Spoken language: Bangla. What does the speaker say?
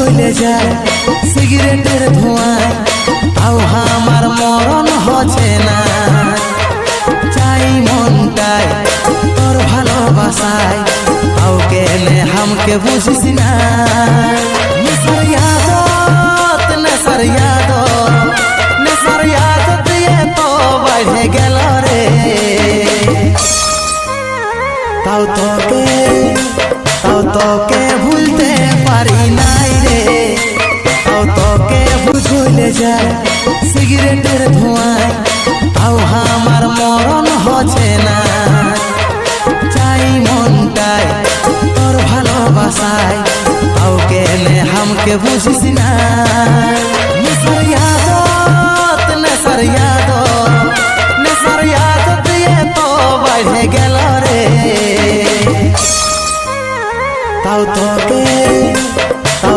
জ্বলে যায় সিগারেটের ধোঁয়ায়, তাও আমার মরণ হচ্ছে না। চাই মনটায় তোর ভালোবাসায়, তাও কেনে হামকে বুঝিস না। নেশার ইয়াদত, নেশার ইয়াদত, নেশার ইয়াদত দিয়ে তো বেড়ে গেল রে। তাও তোকে ভুলতে পারি নাই রে। তাও তোকে জ্বলে যায় সিগারেটের ধোঁয়ায়, তাও আমার মরণ হচ্ছে না। চাই মনটায় তোর ভালোবাসায়, তাও কেনে হামকে বুঝিস না। নেশার ইয়াদত, নেশার ইয়াদত, নেশার ইয়াদত দিয়ে তো বেড়ে গেল রে। তাও তোকে